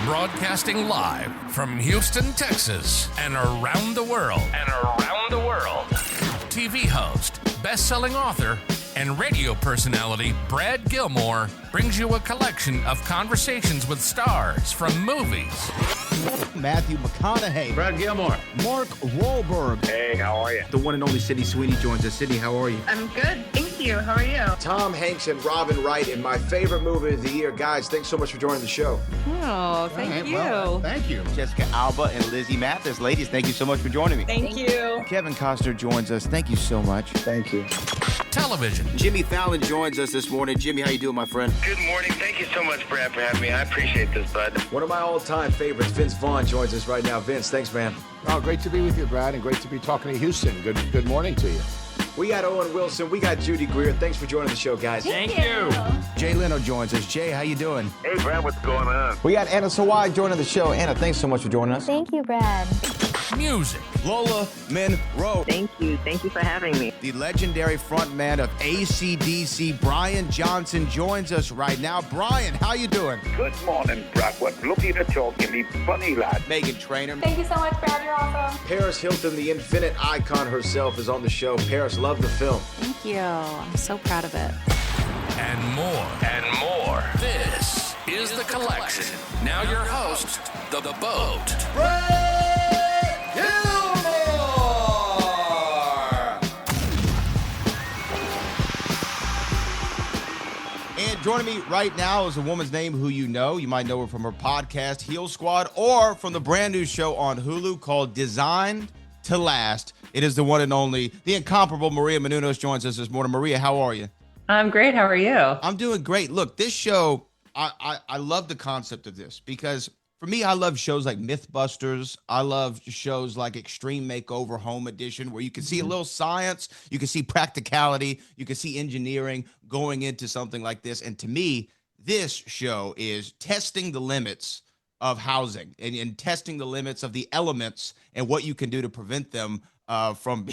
Broadcasting live from Houston, Texas, and around the world. TV host, best-selling author, and radio personality Brad Gilmore brings you a collection of conversations with stars from movies. Matthew McConaughey. Brad Gilmore. Mark Wahlberg. Hey, how are you? The one and only Sydney Sweeney joins us. Sydney, how are you? I'm good, thank you. How are you? Tom Hanks and Robin Wright in my favorite movie of the year. Guys, thanks so much for joining the show. Oh, thank you. Well, thank you. Jessica Alba and Lizzie Mathis. Ladies, thank you so much for joining me. Thank you. Kevin Costner joins us. Thank you so much. Thank you. Television. Jimmy Fallon joins us this morning. Jimmy, how you doing, my friend? Good morning. Thank you so much, Brad, for having me. I appreciate this, bud. One of my all-time favorites, Vince Vaughn, joins us right now. Vince, thanks, man. Oh, great to be with you, Brad, and great to be talking to Houston. Good morning to you. We got Owen Wilson. We got Judy Greer. Thanks for joining the show, guys. Thank you. Jay Leno joins us. Jay, how you doing? Hey, Brad, what's going on? We got Anna Sawai joining the show. Anna, thanks so much for joining us. Thank you, Brad. Music. Lola Monroe. Thank you. Thank you for having me. The legendary frontman of AC/DC, Brian Johnson, joins us right now. Brian, how you doing? Good morning, Brad. What looking at talking me funny, lad. Megan Trainor. Thank you so much, Brad. You're awesome. Paris Hilton, the infinite icon herself, is on the show. Paris, love the film. Thank you. I'm so proud of it. And more. This is The Collection. Now your host, The Boat. Brad Gilmore! And joining me right now is a woman's name who you know. You might know her from her podcast, Heel Squad, or from the brand new show on Hulu called Designed to Last. It is the one and only, the incomparable Maria Menounos joins us this morning. Maria, how are you? I'm great. How are you? I'm doing great. Look, this show, I love the concept of this because for me, I love shows like Mythbusters. I love shows like Extreme Makeover Home Edition, where you can see a little science, you can see practicality, you can see engineering going into something like this. And to me, this show is testing the limits of housing and testing the limits of the elements and what you can do to prevent them from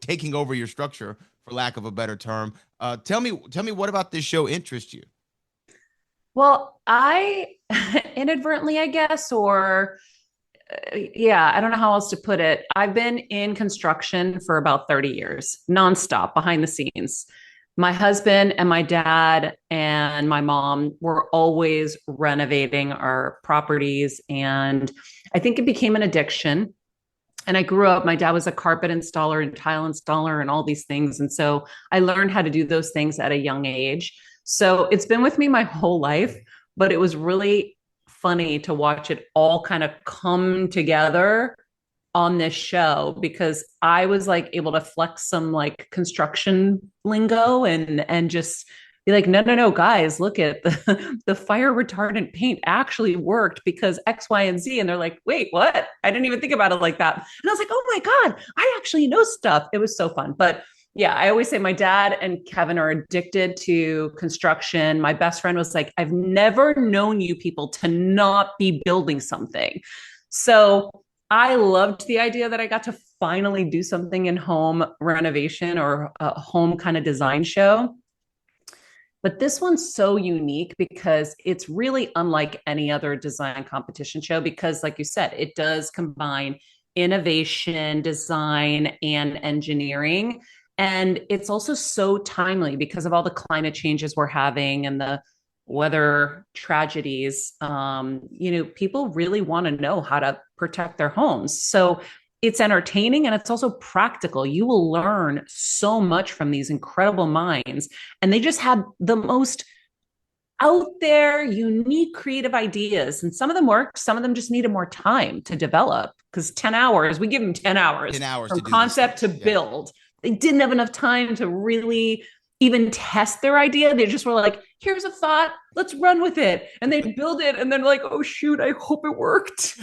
taking over your structure, for lack of a better term. Tell me what about this show interests you? Well, I inadvertently, I guess, or I don't know how else to put it. I've been in construction for about 30 years, nonstop, behind the scenes. My husband and my dad and my mom were always renovating our properties, and I think it became an addiction. And I grew up, my dad was a carpet installer and tile installer and all these things. And so I learned how to do those things at a young age. So it's been with me my whole life, but it was really funny to watch it all kind of come together on this show, because I was like able to flex some like construction lingo and just be like, no, guys, look at the fire retardant paint actually worked because X, Y, and Z. And they're like, wait, what? I didn't even think about it like that. And I was like, oh my God, I actually know stuff. It was so fun. But yeah, I always say my dad and Kevin are addicted to construction. My best friend was like, I've never known you people to not be building something. So I loved the idea that I got to finally do something in home renovation or a home kind of design show. But this one's so unique because it's really unlike any other design competition show because, like you said, it does combine innovation, design, and engineering. And it's also so timely because of all the climate changes we're having and the weather tragedies. People really want to know how to protect their homes. So it's entertaining and it's also practical. You will learn so much from these incredible minds. And they just had the most out there, unique, creative ideas. And some of them work. Some of them just needed more time to develop because 10 hours, we give them 10 hours, 10 hours from to do concept to build. They didn't have enough time to really even test their idea. They just were like, here's a thought, let's run with it. And they build it. And then like, oh shoot, I hope it worked.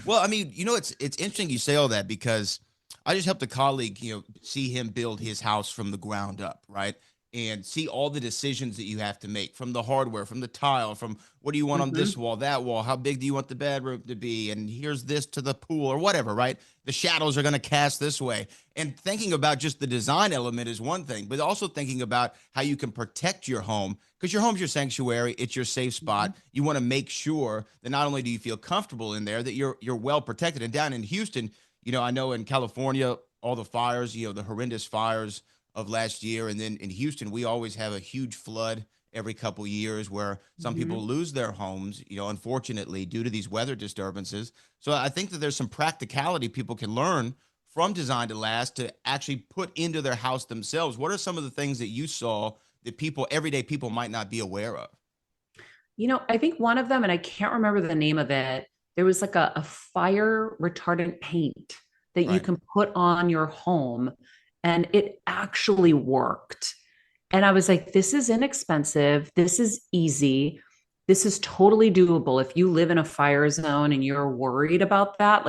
Well, I mean, it's interesting you say all that because I just helped a colleague, see him build his house from the ground up, right? and see all the decisions that you have to make, from the hardware, from the tile, from what do you want on this wall, that wall, how big do you want the bedroom to be, and here's this to the pool or whatever, right? The shadows are going to cast this way. And thinking about just the design element is one thing, but also thinking about how you can protect your home, because your home's your sanctuary, it's your safe spot. You want to make sure that not only do you feel comfortable in there, that you're well protected. And down in Houston, I know in California, all the fires, the horrendous fires of last year. And then in Houston, we always have a huge flood every couple years where some people lose their homes, unfortunately, due to these weather disturbances. So I think that there's some practicality people can learn from Design to Last to actually put into their house themselves. What are some of the things that you saw that everyday people might not be aware of? I think one of them, and I can't remember the name of it, there was like a fire retardant paint that you can put on your home, and it actually worked. And I was like, this is inexpensive. This is easy. This is totally doable. If you live in a fire zone and you're worried about that,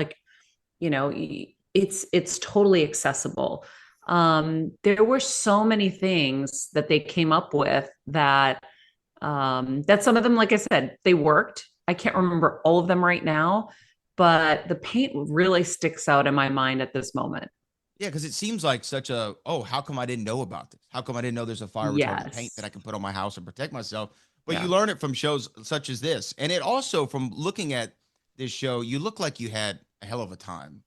it's totally accessible. There were so many things that they came up with that some of them, like I said, they worked. I can't remember all of them right now, but the paint really sticks out in my mind at this moment. Yeah, because it seems like how come I didn't know about this? How come I didn't know there's a fire retardant paint that I can put on my house and protect myself? But you learn it from shows such as this. And it also, from looking at this show, you look like you had a hell of a time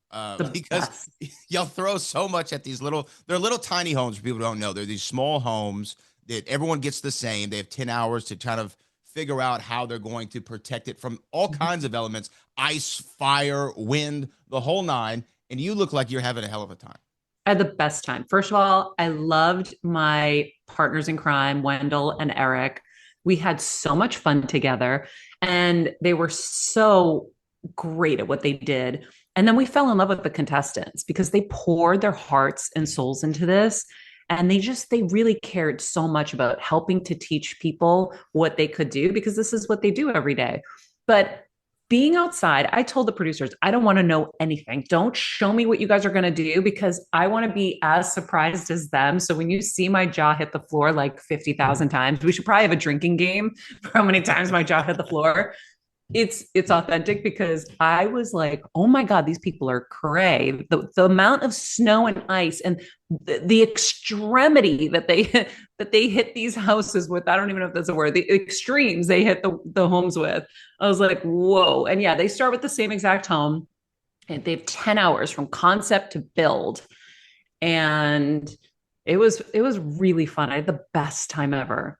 because y'all throw so much at they're little tiny homes for people who don't know. They're these small homes that everyone gets the same. They have 10 hours to kind of figure out how they're going to protect it from all kinds of elements, ice, fire, wind, the whole nine. And you look like you're having a hell of a time. I had the best time. First of all, I loved my partners in crime, Wendell and Eric. We had so much fun together, and they were so great at what they did. And then we fell in love with the contestants because they poured their hearts and souls into this. And they really cared so much about helping to teach people what they could do, because this is what they do every day. But being outside, I told the producers, I don't want to know anything. Don't show me what you guys are going to do, because I want to be as surprised as them. So when you see my jaw hit the floor like 50,000 times, we should probably have a drinking game for how many times my jaw hit the floor. It's authentic, because I was like, oh my God, these people are cray. The amount of snow and ice and the extremity that they hit these houses with. I don't even know if that's a word. The extremes they hit the homes with. I was like, whoa. And yeah, they start with the same exact home, and they have 10 hours from concept to build. And it was really fun. I had the best time ever.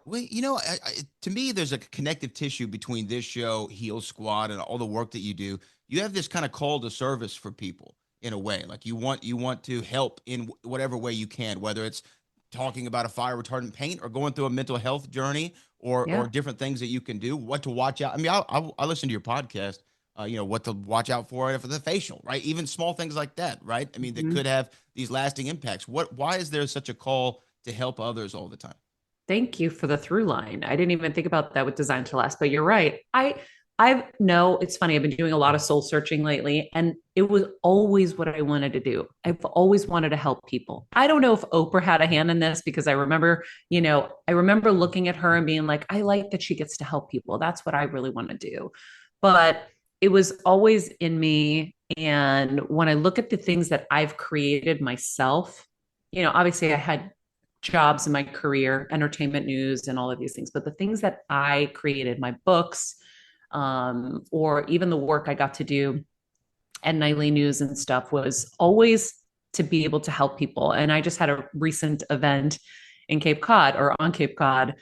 Well, to me, there's a connective tissue between this show, Heel Squad, and all the work that you do. You have this kind of call to service for people in a way. Like you want to help in whatever way you can, whether it's talking about a fire retardant paint or going through a mental health journey or different things that you can do, what to watch out. I mean, I listen to your podcast, what to watch out for the facial, right? Even small things like that, right? I mean, that could have these lasting impacts. Why is there such a call to help others all the time? Thank you for the through line. I didn't even think about that with Design to Last, but you're right. It's funny. I've been doing a lot of soul searching lately, and it was always what I wanted to do. I've always wanted to help people. I don't know if Oprah had a hand in this, because I remember looking at her and being like, I like that she gets to help people. That's what I really want to do. But it was always in me. And when I look at the things that I've created myself, obviously I had jobs in my career, entertainment news and all of these things, but the things that I created, my books, or even the work I got to do at Nightly News and stuff, was always to be able to help people. And I just had a recent event on Cape Cod,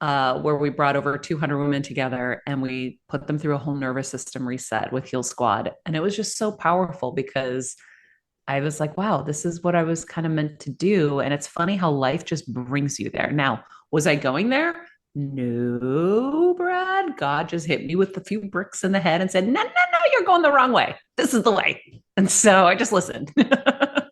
where we brought over 200 women together, and we put them through a whole nervous system reset with Heel Squad. And it was just so powerful, because I was like, wow, this is what I was kind of meant to do. And it's funny how life just brings you there. Now, was I going there? No, Brad. God just hit me with a few bricks in the head and said, no, you're going the wrong way. This is the way. And so I just listened.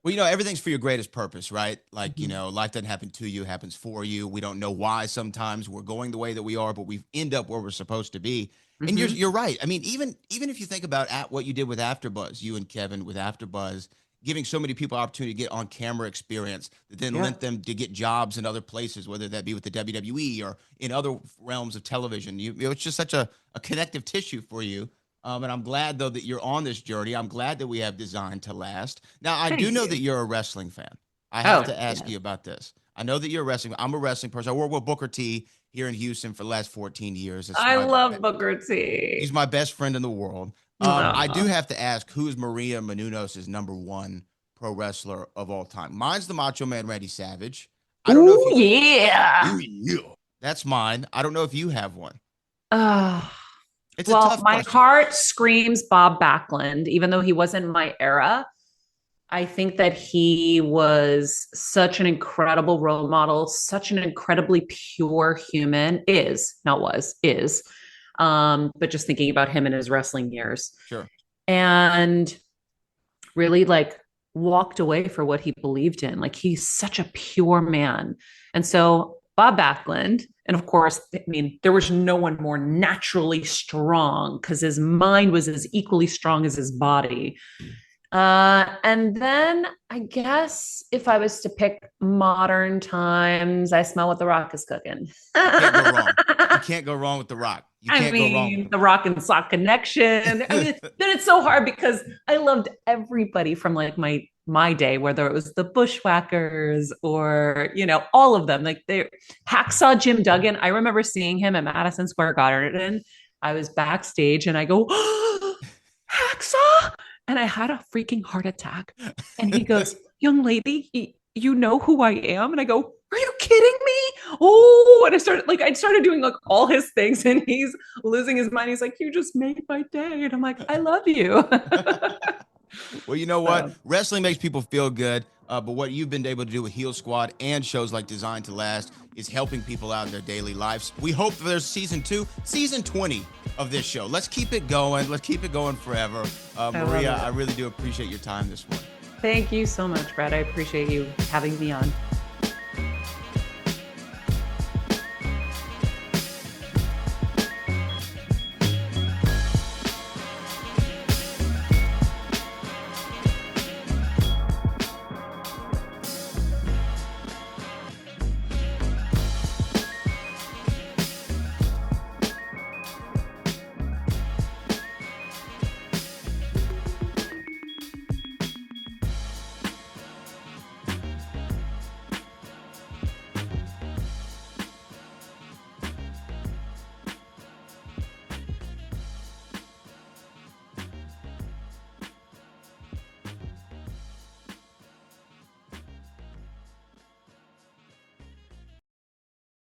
Well, everything's for your greatest purpose, right? Like, life doesn't happen to you, it happens for you. We don't know why sometimes we're going the way that we are, but we end up where we're supposed to be. And you're right. I mean, even if you think about what you did with AfterBuzz, you and Kevin with AfterBuzz, giving so many people opportunity to get on camera experience that then lent them to get jobs in other places, whether that be with the WWE or in other realms of television. It's just such a connective tissue for you. And I'm glad, though, that you're on this journey. I'm glad that we have Designed to Last. Now, I do know that you're a wrestling fan. I have to ask you about this. I know that you're a wrestling. I'm a wrestling person. I work with Booker T here in Houston for the last 14 years. I love Booker T. He's my best friend in the world. I do have to ask, who is Maria Menounos' #1 pro wrestler of all time? Mine's the Macho Man Randy Savage. I don't know if you, that's mine. I don't know if you have one. It's a tough my question. heart screams Bob Backlund, even though he wasn't my era. I think that he was such an incredible role model, such an incredibly pure human, is. But just thinking about him in his wrestling years. Sure. And really like walked away for what he believed in. Like he's such a pure man. And so Bob Backlund, and of course, I mean, there was no one more naturally strong because his mind was as equally strong as his body. And then I guess if I was to pick modern times, I smell what The Rock is cooking. You can't go wrong with The Rock. Go wrong with The Rock and Sock connection. I mean, then it's so hard because I loved everybody from like my day, whether it was the Bushwhackers or, all of them. Like Hacksaw Jim Duggan. I remember seeing him at Madison Square Garden. I was backstage and I go, oh, Hacksaw. And I had a freaking heart attack. And he goes, young lady, you know who I am? And I go, are you kidding me? Oh, and I started doing like all his things and he's losing his mind. He's like, you just made my day. And I'm like, I love you. Well, you know what? Wrestling makes people feel good. But what you've been able to do with Heel Squad and shows like Designed to Last is helping people out in their daily lives. We hope there's season 20 of this show. Let's keep it going. Let's keep it going forever. Maria, I really do appreciate your time this morning. Thank you so much, Brad. I appreciate you having me on.